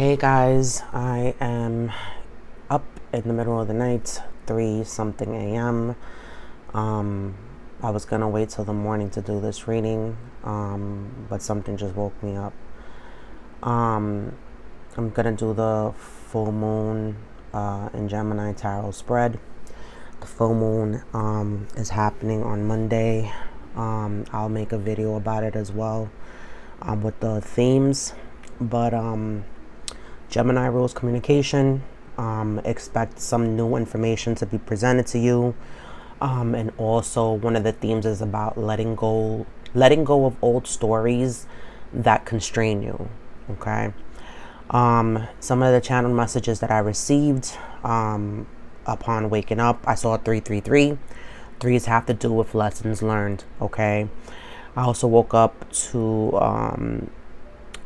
Hey guys, I am up in the middle of the night, 3 something a.m. I was gonna wait till the morning to do this reading, but something just woke me up. I'm gonna do the full moon in Gemini tarot spread. The full moon is happening on Monday. I'll make a video about it as well with the themes, but Gemini rules communication. Expect some new information to be presented to you. And also one of the themes is about letting go of old stories that constrain you. Okay. Some of the channel messages that I received upon waking up, I saw 333. Threes have to do with lessons learned. Okay. I also woke up to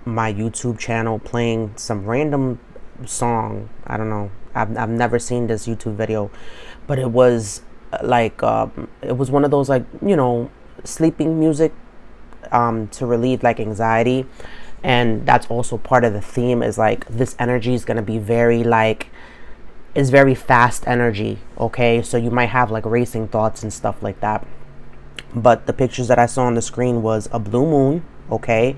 my YouTube channel playing some random song. I don't know. I've never seen this YouTube video, but it was like it was one of those, like, sleeping music to relieve like anxiety. And that's also part of the theme, is like this energy is going to be very is very fast energy. Okay, so you might have like racing thoughts and stuff like that. But the pictures that I saw on the screen was a blue moon. Okay,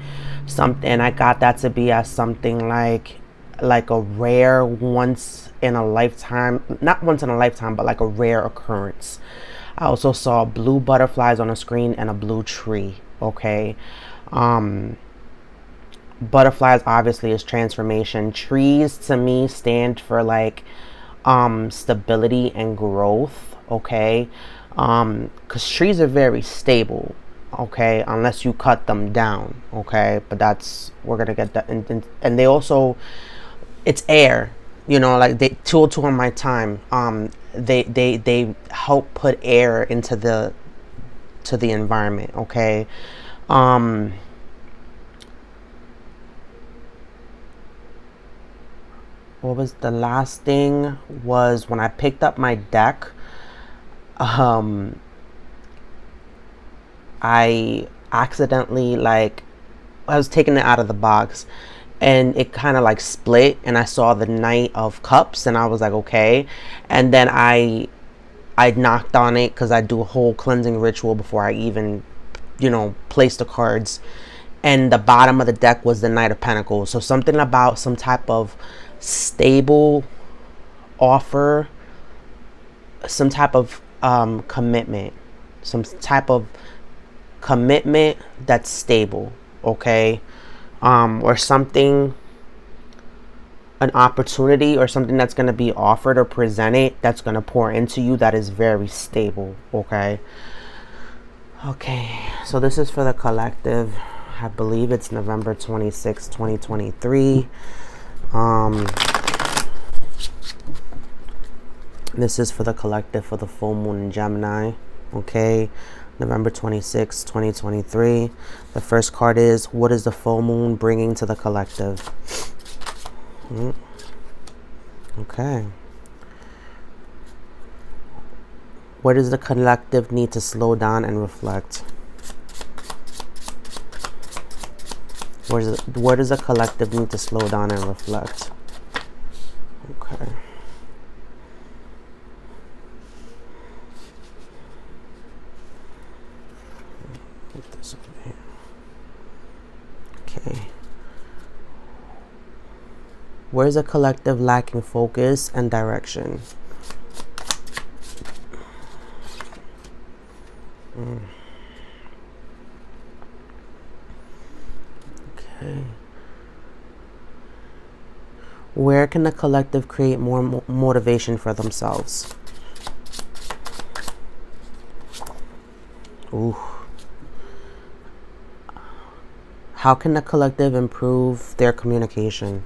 and I got that to be as something like a rare once in a lifetime, not once in a lifetime, but like a rare occurrence. I also saw blue butterflies on a screen and a blue tree. Okay, butterflies obviously is transformation. Trees to me stand for like stability and growth. Okay, because trees are very stable. Okay, unless you cut them down. Okay, but we're gonna get that. And they also, it's air, like they 202 on my time. They help put air into the environment. Okay. What was the last thing was when I picked up my deck. I accidentally, I was taking it out of the box and it kind of like split, and I saw the Knight of Cups and I was like, okay. And then I knocked on it because I do a whole cleansing ritual before I even, place the cards. And the bottom of the deck was the Knight of Pentacles. So something about some type of stable offer, some type of commitment, that's stable. Okay, or something, an opportunity or something that's going to be offered or presented, that's going to pour into you, that is very stable. Okay, so this is for the collective. I believe it's November 26, 2023. This is for the collective for the full moon in Gemini. Okay, November 26, 2023. The first card is, what is the full moon bringing to the collective? Okay. Where does the collective need to slow down and reflect? Where does the collective need to slow down and reflect? Okay. Put this over here. Okay. Where is the collective lacking focus and direction? Okay. Where can the collective create more motivation for themselves? Ooh. How can the collective improve their communication?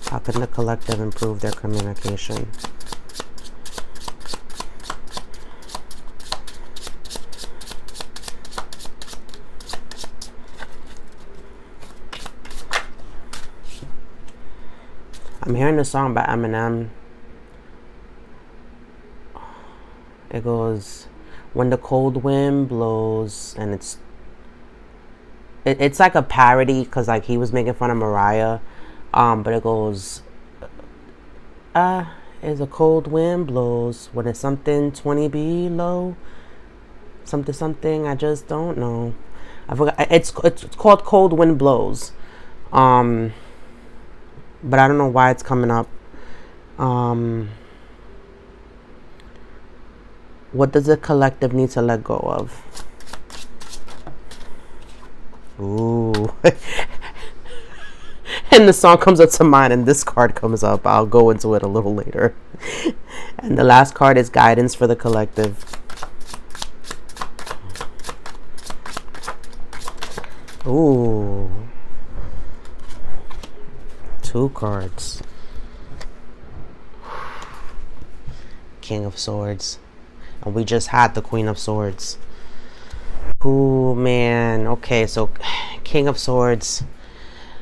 How can the collective improve their communication? I'm hearing a song by Eminem. It goes, when the cold wind blows and it's like a parody because like he was making fun of Mariah, but it goes, as a cold wind blows when it's something 20 below, something something I just don't know. I forgot. It's called Cold Wind Blows, but I don't know why it's coming up. What does the collective need to let go of? Ooh. And the song comes up to mind, and this card comes up. I'll go into it a little later. And the last card is guidance for the collective. Ooh. 2 cards. King of Swords. And we just had the Queen of Swords. Ooh, man. Okay, so King of Swords.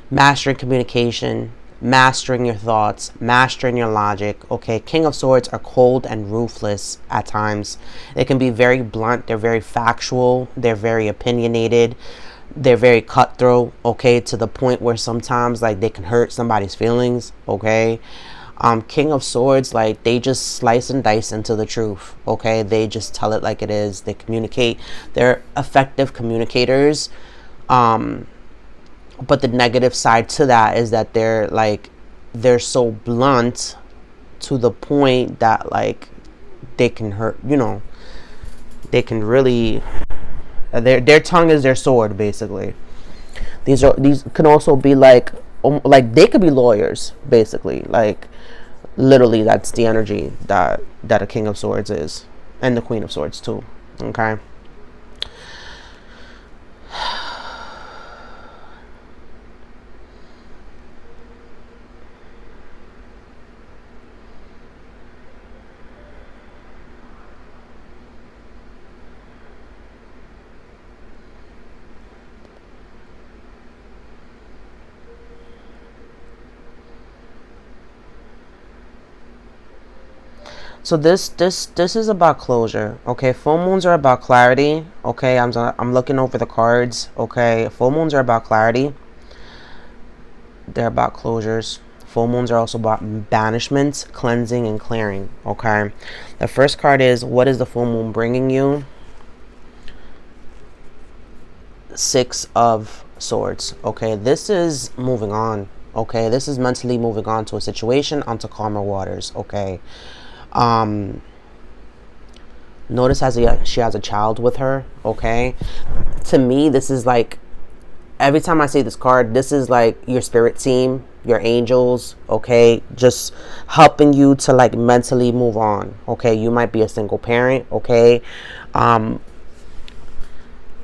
Mastering communication. Mastering your thoughts. Mastering your logic. Okay, King of Swords are cold and ruthless at times. They can be very blunt. They're very factual. They're very opinionated. They're very cutthroat, okay, to the point where sometimes like they can hurt somebody's feelings, okay. King of Swords, like they just slice and dice into the truth, okay. They just tell it like it is. They communicate. They're effective communicators, but the negative side to that is that they're so blunt to the point that like they can hurt, you know, they can really, their tongue is their sword, basically. These can also be like they could be lawyers, basically. Like literally, that's the energy that a King of Swords is, and the Queen of Swords too. Okay. So this is about closure, okay? Full moons are about clarity, okay? I'm looking over the cards, okay? Full moons are about clarity. They're about closures. Full moons are also about banishments, cleansing, and clearing, okay? The first card is, what is the full moon bringing you? 6 of Swords, okay? This is moving on, okay? This is mentally moving on to a situation, onto calmer waters, okay? Notice she has a child with her, okay? To me, this is like, every time I see this card, this is like your spirit team, your angels, okay? Just helping you to like mentally move on, okay? You might be a single parent, okay?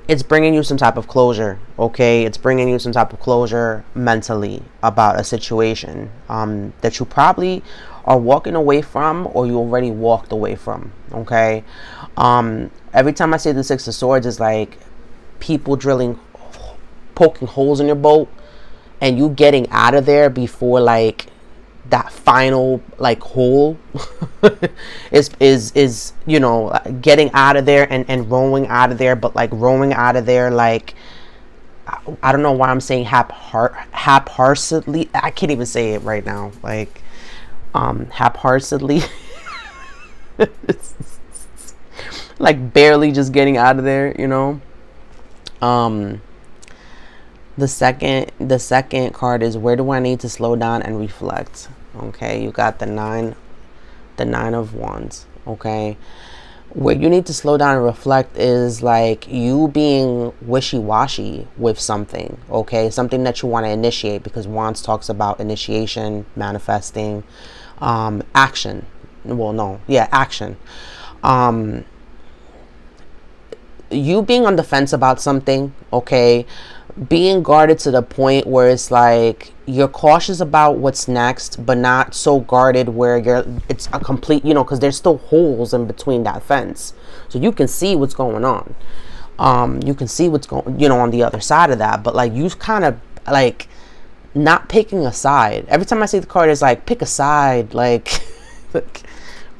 It's bringing you some type of closure, okay? It's bringing you some type of closure mentally about a situation that you probably are walking away from, or you already walked away from, okay? Every time I say the 6 of Swords, is like people poking holes in your boat, and you getting out of there before like that final like hole is you know, getting out of there and rowing out of there, but like rowing out of there like, I don't know why I'm saying haphazardly. I can't even say it right now, like haphazardly. Like barely just getting out of there, you know. The second card is, where do I need to slow down and reflect? Okay, you got the nine of Wands, okay? Where you need to slow down and reflect is like you being wishy-washy with something, okay? Something that you want to initiate, because Wands talks about initiation, manifesting, action. Well, no, yeah, action. You being on the fence about something, okay? Being guarded to the point where it's like you're cautious about what's next, but not so guarded where it's a complete, you know, because there's still holes in between that fence, so you can see what's going on. You can see what's going, you know, on the other side of that, but like you kind of like not picking a side. Every time I see the card, it's like pick a side, like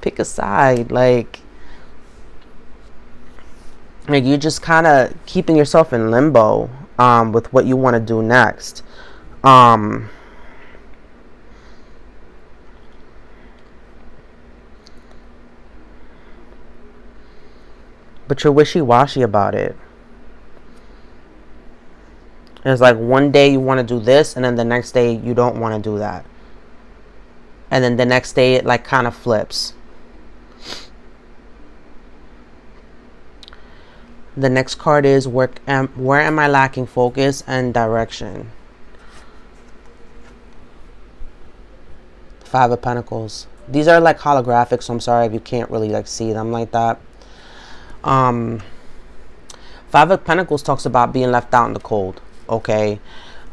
pick a side, like you're just kind of keeping yourself in limbo. with what you want to do next. But you're wishy-washy about it. It's like one day you want to do this, and then the next day you don't want to do that. And then the next day it like kind of flips. The next card is where am I lacking focus and direction? Five of Pentacles. These are like holographic, so I'm sorry if you can't really like see them like that. Five of Pentacles talks about being left out in the cold. Okay.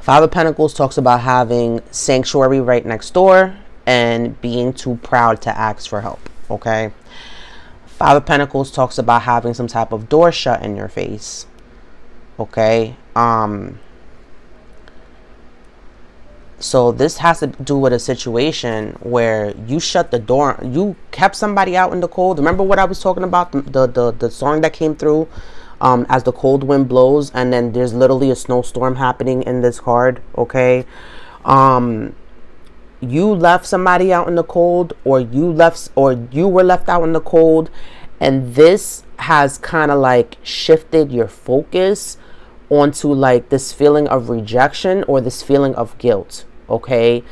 Five of Pentacles talks about having sanctuary right next door and being too proud to ask for help. Okay. Five of Pentacles talks about having some type of door shut in your face. Okay. So this has to do with a situation where you shut the door. You kept somebody out in the cold. Remember what I was talking about? The song that came through as the cold wind blows. And then there's literally a snowstorm happening in this card. Okay. You left somebody out in the cold, or you were left out in the cold. And this has kind of like shifted your focus onto like this feeling of rejection or this feeling of guilt. Okay.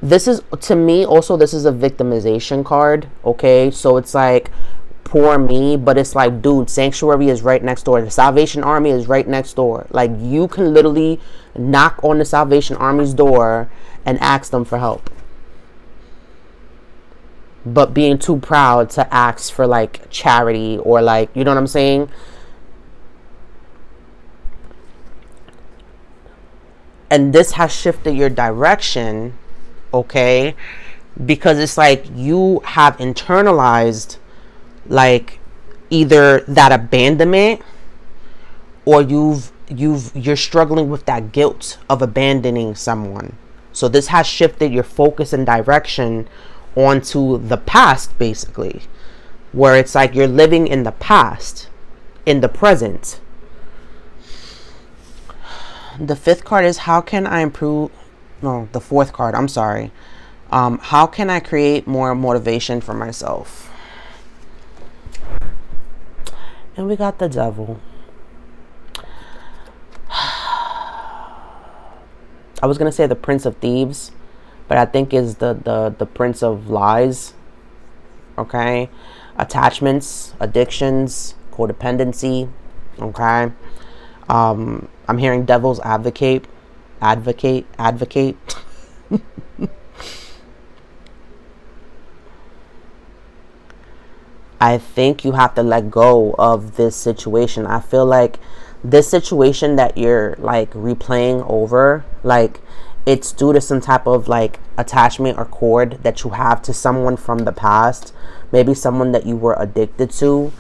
This is, to me, also, this is a victimization card. Okay. So it's like, poor me, but it's like, dude, sanctuary is right next door. The Salvation Army is right next door. Like, you can literally knock on the Salvation Army's door and ask them for help. But being too proud to ask for like charity or like, you know what I'm saying? And this has shifted your direction, okay? Because it's like you have internalized like either that abandonment, or you're struggling with that guilt of abandoning someone. So this has shifted your focus and direction onto the past, basically, where it's like you're living in the past, in the present. The fifth card is how can I improve? No, the fourth card. I'm sorry. How can I create more motivation for myself? And we got the Devil. I was gonna say the Prince of Thieves, but I think is the Prince of Lies. Okay. Attachments, addictions, codependency. Okay. I'm hearing Devil's Advocate. I think you have to let go of this situation. I feel like this situation that you're like replaying over, like it's due to some type of like attachment or cord that you have to someone from the past. Maybe someone that you were addicted to.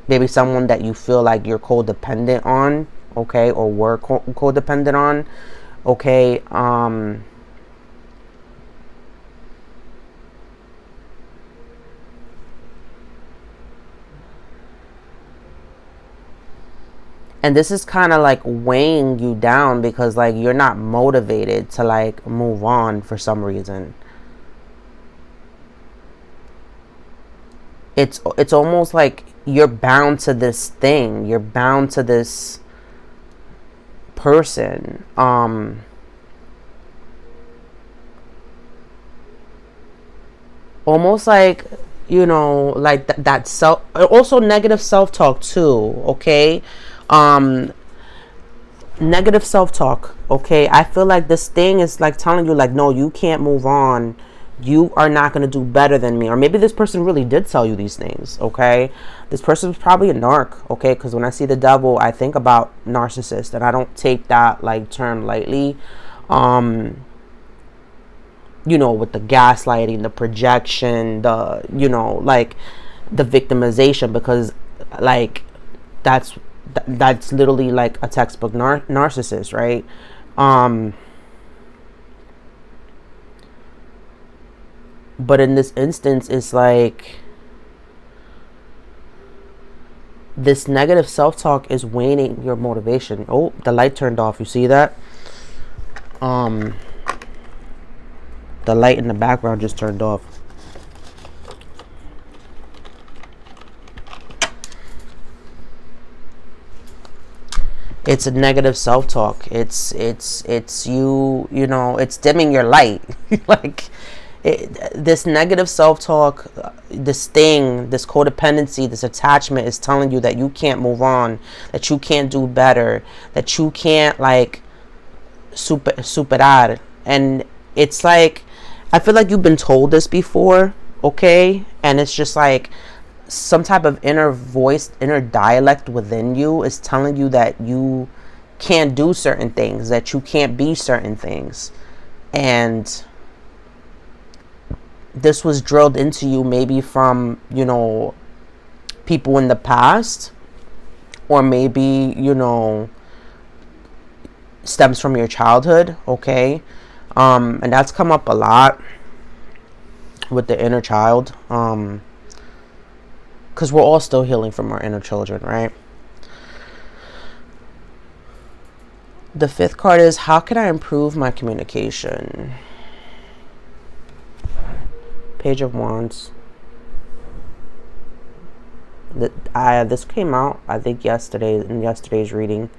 Maybe someone that you feel like you're codependent on, okay, or were codependent on, okay. And this is kind of like weighing you down because like you're not motivated to like move on for some reason. It's almost like you're bound to this thing. You're bound to this person. Almost like, you know, like that self, also negative self-talk too, okay? Negative self-talk, okay? I feel like this thing is like telling you like, no, you can't move on. You are not going to do better than me. Or maybe this person really did tell you these things, okay? This person was probably a narc, okay? Because when I see the Devil, I think about narcissist, and I don't take that like term lightly. You know, with the gaslighting, the projection, the, you know, like the victimization, because like that's literally like a textbook narcissist, right? But in this instance, it's like This negative self-talk is waning your motivation. Oh, the light turned off. You see that? The light in the background just turned off. It's a negative self-talk. It's you know, it's dimming your light. Like this negative self-talk, this thing, this codependency, this attachment is telling you that you can't move on, that you can't do better, that you can't like superar. And it's like, I feel like you've been told this before, okay? And it's just like some type of inner voice, inner dialect within you is telling you that you can't do certain things, that you can't be certain things. And this was drilled into you maybe from, you know, people in the past, or maybe, you know, stems from your childhood, okay? And that's come up a lot with the inner child, because we're all still healing from our inner children, right? The fifth card is, how can I improve my communication? Page of Wands. This came out, I think, yesterday, in yesterday's reading.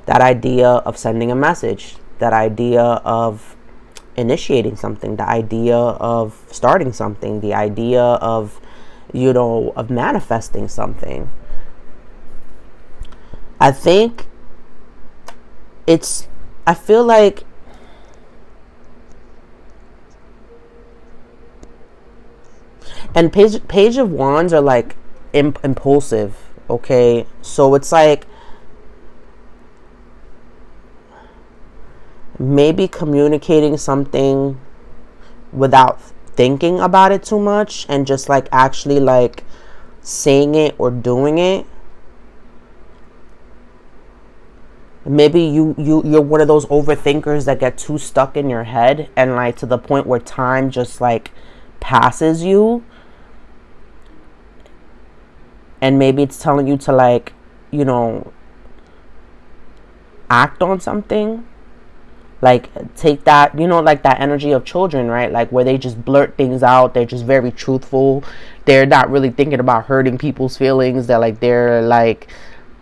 That idea of sending a message, that idea of initiating something, the idea of starting something, the idea of, you know, of manifesting something. I think I feel like and page of Wands are like impulsive, okay? So it's like maybe communicating something without thinking about it too much, and just like actually like saying it or doing it. Maybe you're one of those overthinkers that get too stuck in your head, and like to the point where time just like passes you, and maybe it's telling you to like, you know, act on something. Like take that, you know, like that energy of children, right? Like where they just blurt things out. They're just very truthful. They're not really thinking about hurting people's feelings. They're like,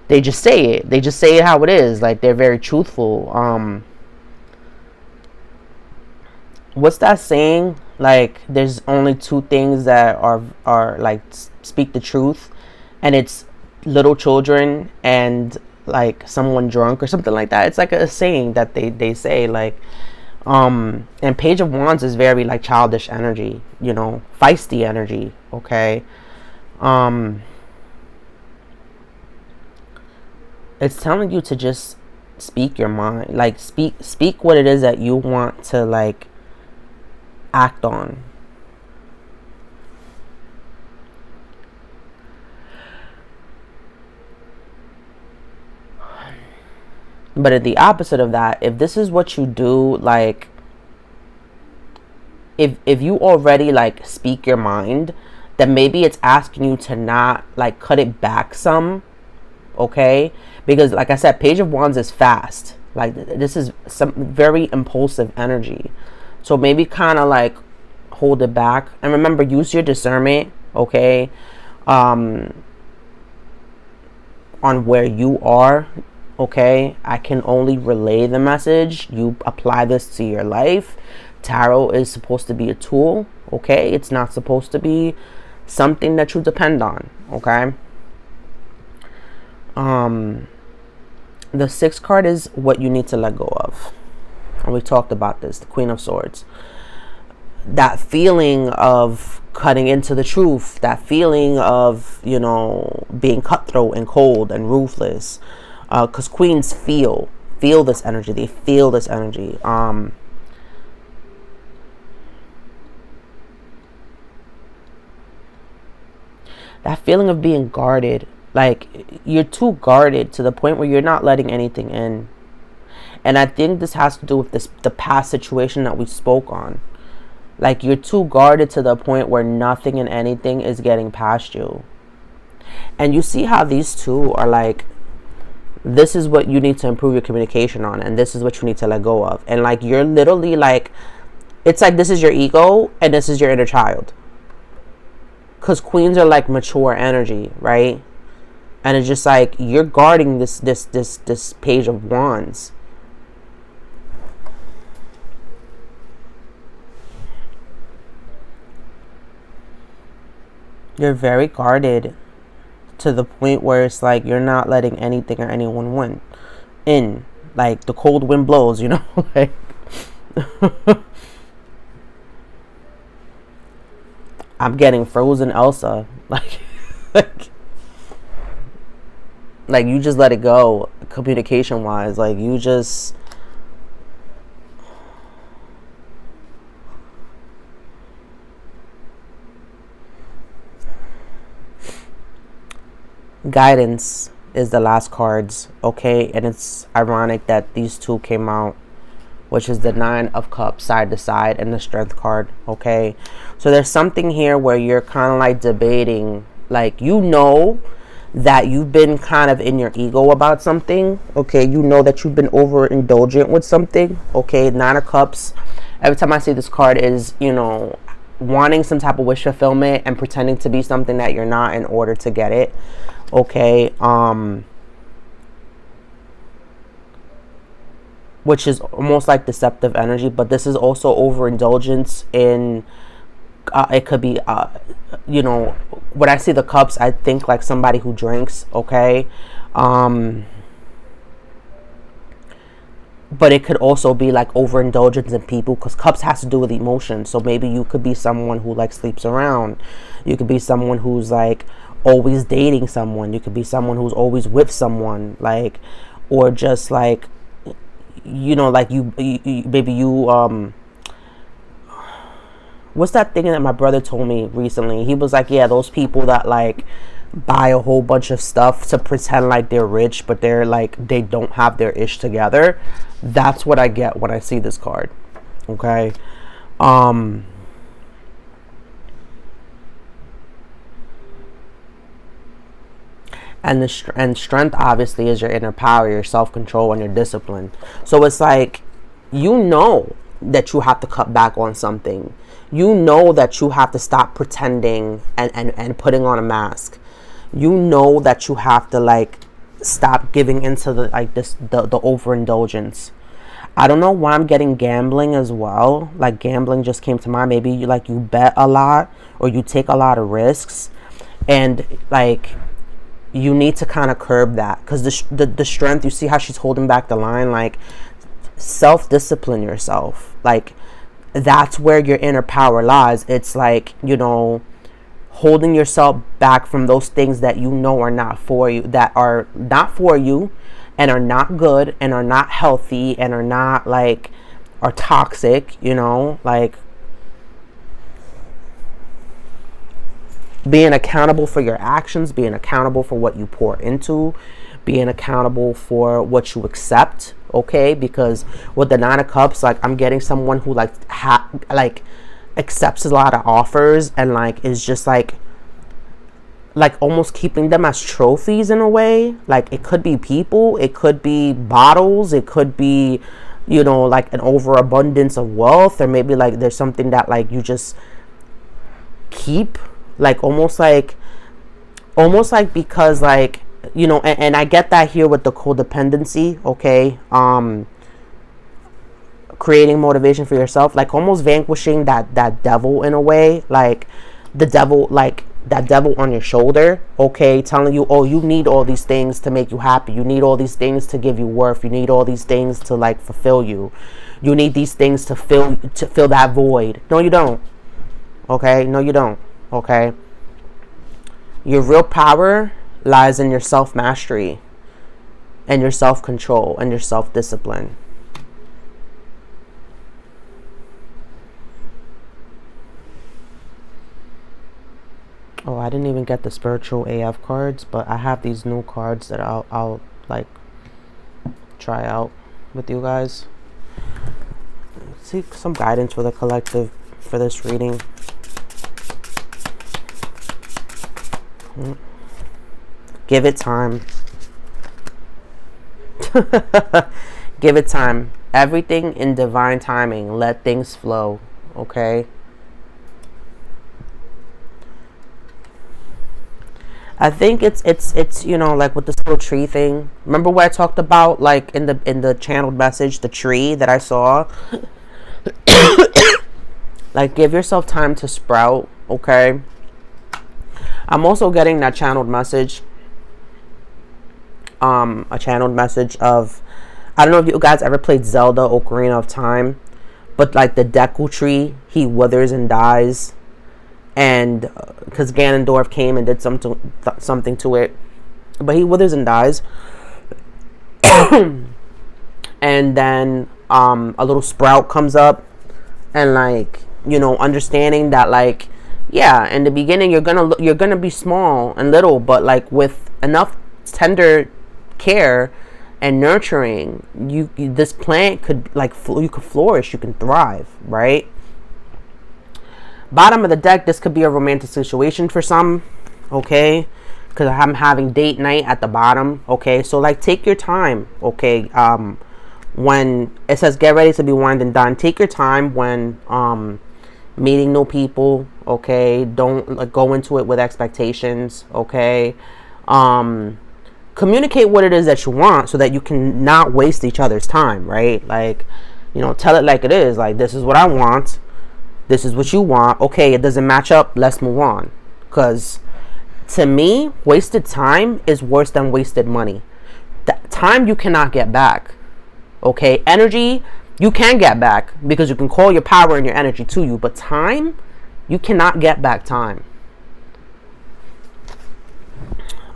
they just say it. They just say it how it is. Like they're very truthful. What's that saying? Like there's only two things that are like speak the truth, and it's little children and like someone drunk or something like that. It's like a saying that they say, like, and Page of Wands is very like childish energy, you know, feisty energy, okay? It's telling you to just speak your mind, like speak what it is that you want to like act on. But at the opposite of that, if this is what you do, like if you already like speak your mind, then maybe it's asking you to not like cut it back some, okay? Because like I said, Page of Wands is fast. Like this is some very impulsive energy. So maybe kind of like hold it back, and remember, use your discernment, okay? On where you are. Okay, I can only relay the message. You apply this to your life. Tarot is supposed to be a tool, okay? It's not supposed to be something that you depend on, okay? The sixth card is what you need to let go of. And we talked about this, the Queen of Swords. That feeling of cutting into the truth, that feeling of, you know, being cutthroat and cold and ruthless. Because queens feel this energy. They feel this energy. That feeling of being guarded. Like, you're too guarded to the point where you're not letting anything in. And I think this has to do with the past situation that we spoke on. Like, you're too guarded to the point where nothing and anything is getting past you. And you see how these two are like, this is what you need to improve your communication on, and this is what you need to let go of. And like, you're literally like, it's like this is your ego and this is your inner child. Because queens are like mature energy, right? And it's just like, you're guarding this page of wands. You're very guarded to the point where it's like you're not letting anything or anyone win in. Like the cold wind blows, you know? Like I'm getting frozen Elsa. Like you just let it go communication wise. Like you just guidance is the last cards, okay? And it's ironic that these two came out, which is the 9 of Cups side to side and the Strength card, okay? So there's something here where you're kind of like debating, like, you know that you've been kind of in your ego about something, okay? You know that you've been overindulgent with something, okay? 9 of Cups, every time I see this card is, you know, wanting some type of wish fulfillment and pretending to be something that you're not in order to get it, okay? Which is almost like deceptive energy, but this is also overindulgence in, it could be, you know, when I see the cups, I think like somebody who drinks, okay? But it could also be like overindulgence in people, because cups has to do with emotion. So maybe you could be someone who like sleeps around. You could be someone who's like always dating someone. You could be someone who's always with someone, like, or just like, you know, like you maybe you what's that thing that my brother told me recently? He was like, yeah, those people that like buy a whole bunch of stuff to pretend like they're rich, but they're like, they don't have their ish together. That's what I get when I see this card, okay? And strength obviously is your inner power, your self-control, and your discipline. So it's like, you know that you have to cut back on something. You know that you have to stop pretending and putting on a mask. You know that you have to like stop giving into the like this the overindulgence. I don't know why I'm getting gambling as well. Like gambling just came to mind. Maybe you like, you bet a lot or you take a lot of risks, and like, you need to kind of curb that, because the strength, you see how she's holding back the line, like, self-discipline yourself. Like, that's where your inner power lies. It's like, you know, holding yourself back from those things that you know are not for you, that are not for you and are not good and are not healthy and are not like, are toxic, you know, like being accountable for your actions, being accountable for what you pour into, being accountable for what you accept, okay? Because with the 9 of Cups, like, I'm getting someone who like accepts a lot of offers and like is just like almost keeping them as trophies in a way. Like, it could be people, it could be bottles, it could be, you know, like an overabundance of wealth, or maybe like there's something that like you just keep, like almost like because like, you know, and I get that here with the codependency, okay? Creating motivation for yourself, like almost vanquishing that devil in a way, like the devil, like that devil on your shoulder, okay, telling you, oh, you need all these things to make you happy, you need all these things to give you worth, you need all these things to like fulfill you, you need these things to fill that void. No, you don't. Okay, no, you don't. Okay, your real power lies in your self-mastery and your self-control and your self-discipline. Oh, I didn't even get the spiritual AF cards, but I have these new cards that I'll like try out with you guys. Seek some guidance for the collective for this reading. Give it time. Give it time. Everything in divine timing. Let things flow. Okay. I think it's you know, like with this little tree thing. Remember what I talked about, like in the channeled message, the tree that I saw. Like, give yourself time to sprout. Okay. I'm also getting that channeled message. A channeled message of, I don't know if you guys ever played Zelda Ocarina of Time, but like the Deku tree, he withers and dies, and because Ganondorf came and did something to it, but he withers and dies, and then a little sprout comes up, and like, you know, understanding that, like, yeah, in the beginning you're gonna be small and little, but like with enough tender care and nurturing, you this plant could like you could flourish, you can thrive, right? Bottom of the deck, this could be a romantic situation for some, okay? Because I'm having date night at the bottom, okay? So like, take your time, okay? When it says get ready to be wined and done, take your time when meeting new people, okay? Don't like go into it with expectations, okay? Communicate what it is that you want so that you can not waste each other's time, right? Like, you know, tell it like it is. Like, this is what I want. This is what you want. Okay, it doesn't match up. Let's move on. Because to me, wasted time is worse than wasted money. That time you cannot get back. Okay, energy you can get back because you can call your power and your energy to you. But time, you cannot get back time.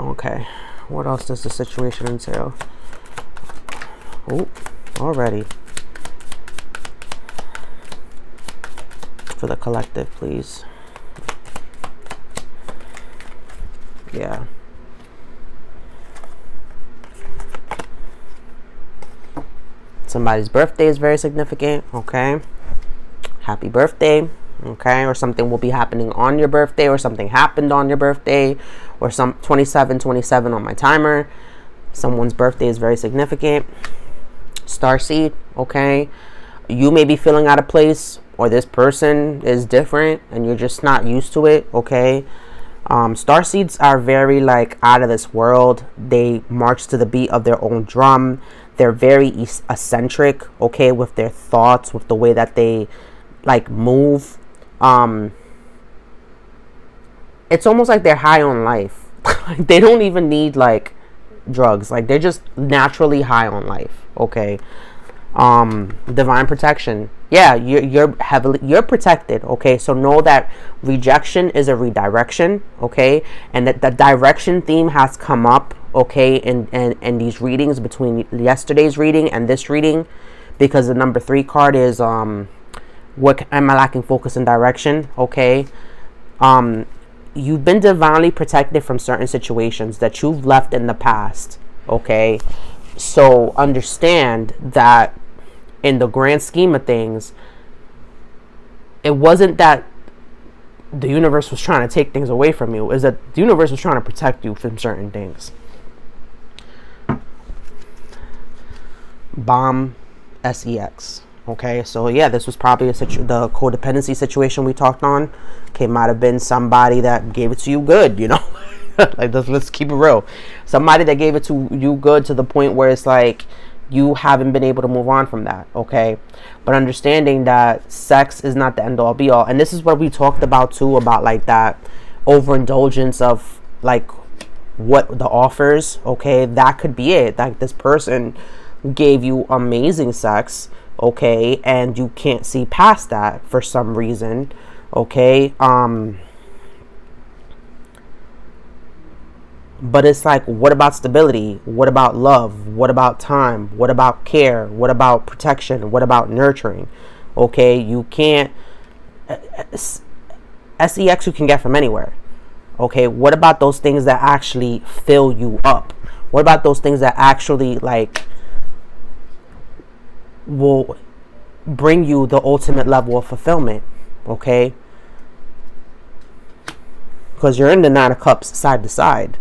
Okay. What else does the situation entail? Oh, already. For the collective, please. Yeah. Somebody's birthday is very significant, okay? Happy birthday. Okay, or something will be happening on your birthday, or something happened on your birthday, or some 27 on my timer. Someone's birthday is very significant. Starseed, okay? You may be feeling out of place, or this person is different and you're just not used to it, okay? Starseeds are very like out of this world. They march to the beat of their own drum. They're very eccentric, okay, with their thoughts, with the way that they like move. It's almost like they're high on life. Like, they don't even need like drugs. Like, they're just naturally high on life, okay? Divine protection. Yeah, you're protected, okay? So know that rejection is a redirection, okay? And that the direction theme has come up, okay, in these readings between yesterday's reading and this reading, because the number 3 card is what am I lacking? Focus and direction, okay? You've been divinely protected from certain situations that you've left in the past, okay? So understand that in the grand scheme of things, it wasn't that the universe was trying to take things away from you. Is that the universe was trying to protect you from certain things. Bomb SEX. Okay, so yeah, this was probably the codependency situation we talked on. Okay, might have been somebody that gave it to you good, you know. Like, let's keep it real. Somebody that gave it to you good to the point where it's like you haven't been able to move on from that, okay? But understanding that sex is not the end all be all. And this is what we talked about too, about like that overindulgence of like what the offers, okay? That could be it. Like, this person gave you amazing sex, okay, and you can't see past that for some reason, okay? But it's like, what about stability? What about love? What about time? What about care? What about protection? What about nurturing? Okay, you can't sex you can get from anywhere. Okay, what about those things that actually fill you up? What about those things that actually like will bring you the ultimate level of fulfillment? Okay, because you're in the 9 of Cups side to side.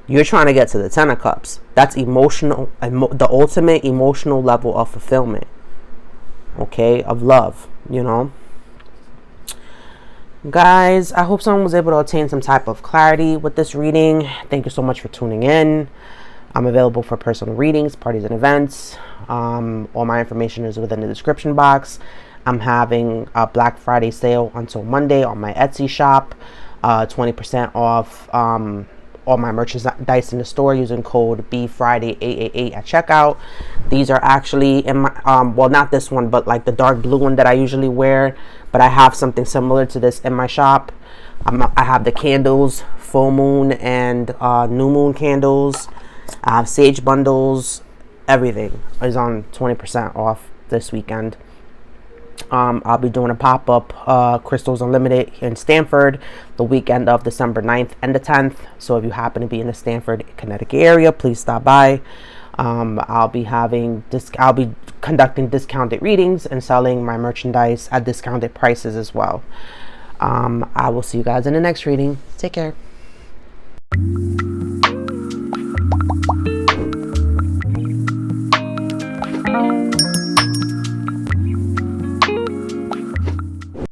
You're trying to get to the 10 of Cups. That's emotional, the ultimate emotional level of fulfillment. Okay, of love, you know. Guys, I hope someone was able to obtain some type of clarity with this reading. Thank you so much for tuning in. I'm available for personal readings, parties, and events. All my information is within the description box. I'm having a Black Friday sale until Monday on my Etsy shop. 20% off all my merchandise in the store using code BFriday888 at checkout. These are actually in my, well, not this one, but like the dark blue one that I usually wear. But I have something similar to this in my shop. I have the candles, full moon and new moon candles. I have sage bundles. Everything is on 20% off this weekend. I'll be doing a pop-up Crystals Unlimited in Stamford the weekend of December 9th and the 10th. So if you happen to be in the Stamford, Connecticut area, please stop by. I'll be conducting discounted readings and selling my merchandise at discounted prices as well. I will see you guys in the next reading. Take care.